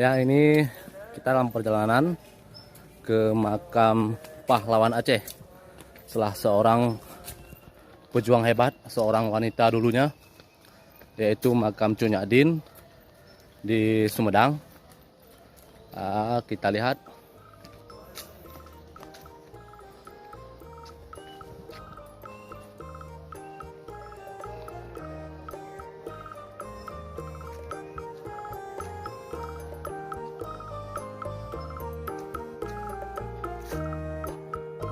Ya, ini kita dalam perjalanan ke makam pahlawan Aceh. Salah seorang pejuang hebat, seorang wanita dulunya, yaitu makam Cu Nyadin di Sumedang. Kita lihat.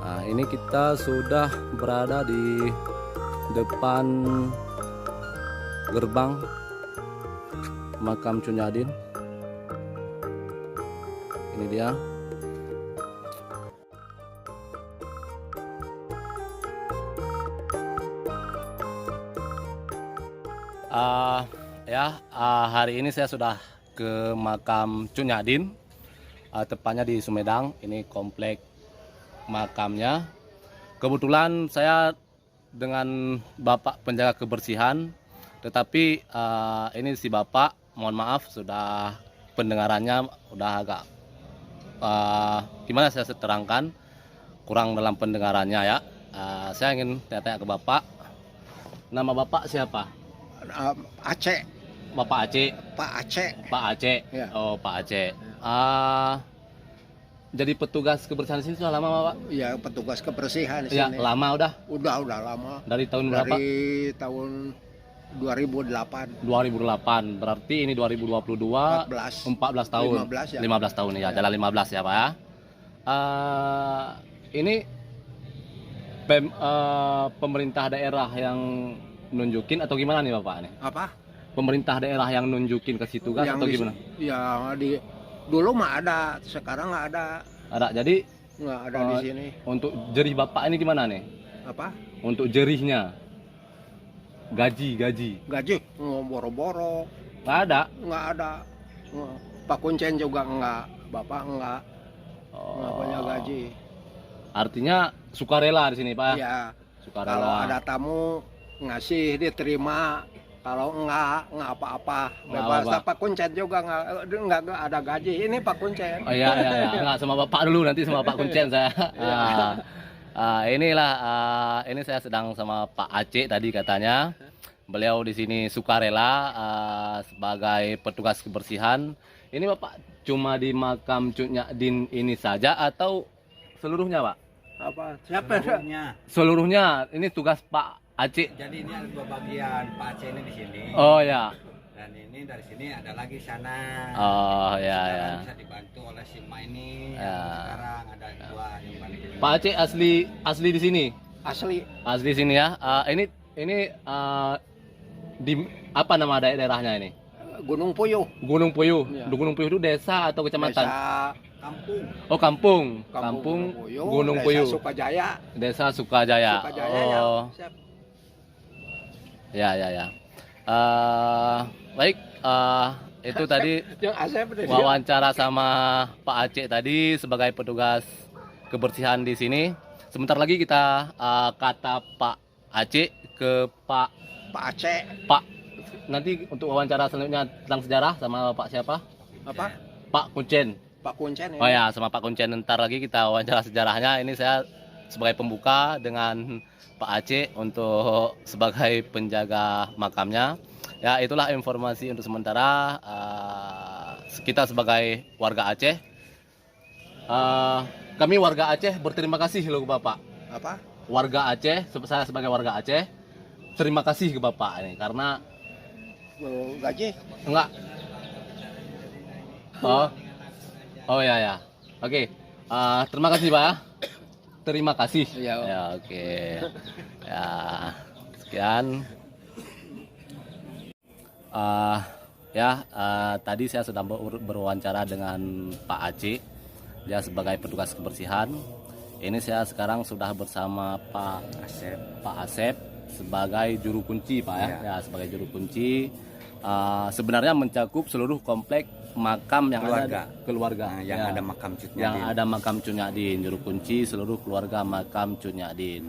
Nah, ini kita sudah berada di depan gerbang makam Cu Nyadin. Ini dia. Hari ini saya sudah ke makam Cu Nyadin, tepatnya di Sumedang. Ini komplek makamnya. Kebetulan saya dengan Bapak penjaga kebersihan, tetapi ini si Bapak, mohon maaf, sudah pendengarannya udah agak gimana saya terangkan, kurang dalam pendengarannya ya. Saya ingin tanya ke Bapak, nama Bapak siapa? Aceh. Bapak Aceh. Pak Aceh. Pak Aceh. Ya. Oh, Pak Aceh. Jadi petugas kebersihan sini sudah lama, Pak? Ya, petugas kebersihan di Ya, sini. lama udah. Udah lama. Dari tahun berapa? Dari tahun 2008. 2008. Berarti ini 2022. 14 tahun. 15 ya. 15 tahun ya. Jalan 15 ya, Pak ya. Ini pemerintah daerah yang nunjukin atau gimana nih, Bapak nih? Apa? Pemerintah daerah yang nunjukin ke situ tugas atau gimana? Ya, dulu mah ada, sekarang nggak ada. Ada. Jadi Nggak ada di sini. untuk jerih Bapak ini gimana nih? Apa? Untuk jerihnya. Gaji. Gaji boro-boro. Nggak ada. Nggak ada. Pak Kuncen juga nggak. Bapak nggak. Nggak punya gaji. Artinya sukarela di sini, Pak. Ya. Sukarela. Kalau ada tamu ngasih diterima, kalau enggak apa-apa. Bebas. Pak Kuncen juga enggak ada gaji. Ini Pak Kuncen. Oh iya. Enggak, sama Bapak dulu, nanti sama Pak Kuncen saya. Ini saya sedang sama Pak Aceh tadi katanya. Beliau di sini sukarela sebagai petugas kebersihan. Ini Bapak cuma di makam Cu Nyadin ini saja atau seluruhnya, Pak? Apa? Siapa? Seluruhnya. Ini tugas Pak Aceh. Jadi ini ada dua bagian, Pak Aceh ini di sini. Oh ya. Dan ini dari sini ada lagi sana. Oh ya. Bisa dibantu oleh si Ma ini. Ya. Sekarang ada dua yang balik. Pak Aceh asli di sini. Asli Sini ya. Ini di apa nama daerahnya ini? Gunung Puyuh. Gunung Puyuh. Ya. Gunung Puyuh itu desa atau kecamatan? Desa Kampung. Oh, kampung. Kampung Gunung Puyuh. Desa Sukajaya. Desa Sukajaya. Oh. Ya. Baik. Itu tadi Yang Asep wawancara sama Pak Aceh tadi sebagai petugas kebersihan di sini. Sebentar lagi kita kata Pak Aceh ke Pak Aceh. Nanti untuk wawancara selanjutnya tentang sejarah sama Pak siapa? Apa? Pak Kuncen. Pak Kuncen ya. Oh ya, sama Pak Kuncen. Ntar lagi kita wawancara sejarahnya. Ini saya sebagai pembuka dengan Pak Aceh untuk sebagai penjaga makamnya. Ya, itulah informasi untuk sementara. Kita sebagai warga Aceh. Kami warga Aceh berterima kasih loh ke Bapak. Apa? Warga Aceh, saya sebagai warga Aceh, terima kasih ke Bapak ini karena Gaji? enggak. Oh ya. Oke. Terima kasih, Pak. Terima kasih. Iya. Ya, oke. Ya, sekian. Tadi saya sudah berwawancara dengan Pak Aceh. Dia sebagai petugas kebersihan. Ini saya sekarang sudah bersama Pak Asep sebagai juru kunci, Pak ya. Ya, sebagai juru kunci. Sebenarnya mencakup seluruh komplek makam yang ada keluarga yang ada makam Cu Nyadin. Yang ada makam Cu Nyadin, juru kunci seluruh keluarga makam Cu Nyadin.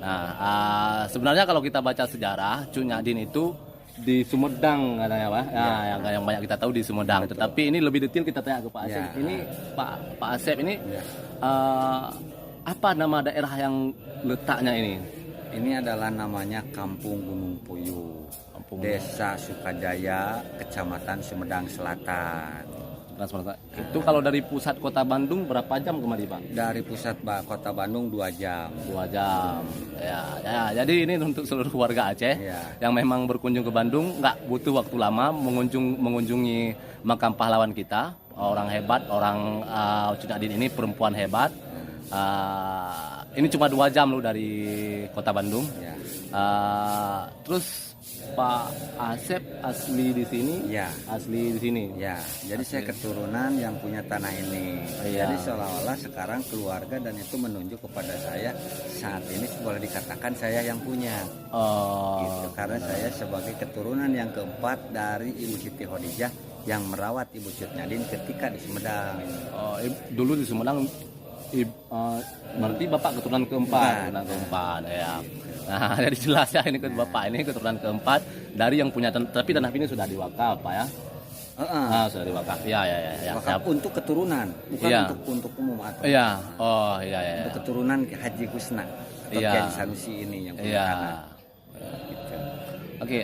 Nah, sebenarnya kalau kita baca sejarah, Cu Nyadin itu di Sumedang katanya Pak. Nah, yang banyak kita tahu di Sumedang. Tetapi ini lebih detail kita tanya ke Pak Asep. Ya. Ini Pak Asep ini Ya. apa nama daerah yang letaknya ini? Ini adalah namanya Kampung Gunung Puyuh, Kampung Desa Sukajaya, Kecamatan Sumedang Selatan. Transportasi. Itu kalau dari pusat kota Bandung berapa jam kemari Pak? Dari pusat kota Bandung 2 jam. 2 jam. Ya, jadi ini untuk seluruh warga Aceh Ya. yang memang berkunjung ke Bandung nggak butuh waktu lama mengunjungi makam pahlawan kita, orang hebat, orang Cut Nyak Dien ini perempuan hebat. Ini cuma 2 jam loh dari kota Bandung. Ya. Terus Pak Asep asli di sini? Ya. Asli di sini. Ya, jadi saya keturunan yang punya tanah ini. Iya. Jadi seolah-olah sekarang keluarga dan itu menunjuk kepada saya saat ini boleh dikatakan saya yang punya. Gitu. Karena saya sebagai keturunan yang keempat dari Ibu Siti Khadijah yang merawat Ibu Cut Nyak Dien ketika di Sumedang. Dulu di Sumedang berarti Bapak keturunan keempat, ya. Nah, jadi jelas ya ini Bapak ini keturunan keempat dari yang punya tapi tanah ini sudah diwakaf, Pak ya. Sudah diwakaf. Ya. Wakaf untuk keturunan, bukan Iya. untuk umum atau Iya. Oh, iya. untuk keturunan Haji Kusna atau Iya. Kiai Sanusi ini yang punya Iya. tanah. Gitu. Oke,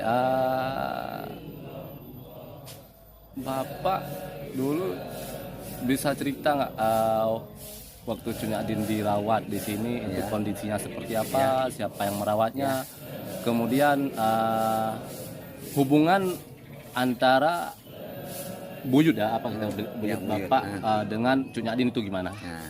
Bapak dulu bisa cerita nggak waktu Cut Nyak Dien dirawat di sini itu kondisinya seperti apa, siapa yang merawatnya, kemudian hubungan antara buyut apa kita buyut buyut, Bapak dengan Cut Nyak Dien itu gimana? Nah,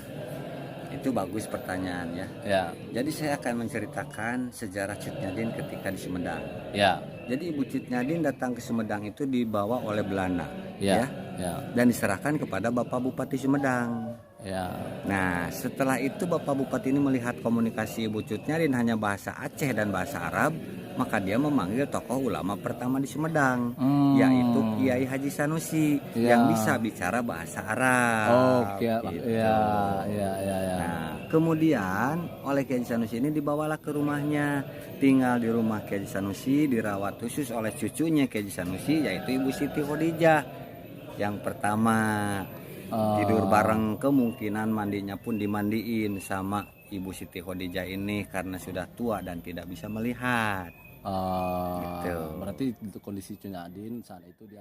itu bagus pertanyaan ya. Ya, Jadi saya akan menceritakan sejarah Cut Nyak Dien ketika di Sumedang. ya, Jadi Ibu Cut Nyak Dien datang ke Sumedang itu dibawa oleh Belanda, ya, dan diserahkan kepada Bapak Bupati Sumedang. ya. Nah, setelah itu Bapak Bupati ini melihat komunikasi Ibu Cut Nyak Dien hanya bahasa Aceh dan bahasa Arab, maka dia memanggil tokoh ulama pertama di Sumedang, yaitu Kiai Haji Sanusi yang bisa bicara bahasa Arab. Oke, gitu. ya. Nah, kemudian oleh Kiai Sanusi ini dibawalah ke rumahnya, tinggal di rumah Kiai Sanusi, dirawat khusus oleh cucunya Kiai Sanusi yaitu Ibu Siti Khadijah. Yang pertama tidur bareng, kemungkinan mandinya pun dimandiin sama Ibu Siti Khadijah ini karena sudah tua dan tidak bisa melihat. Gitu. Berarti untuk kondisi Cut Nyak Dien saat itu dia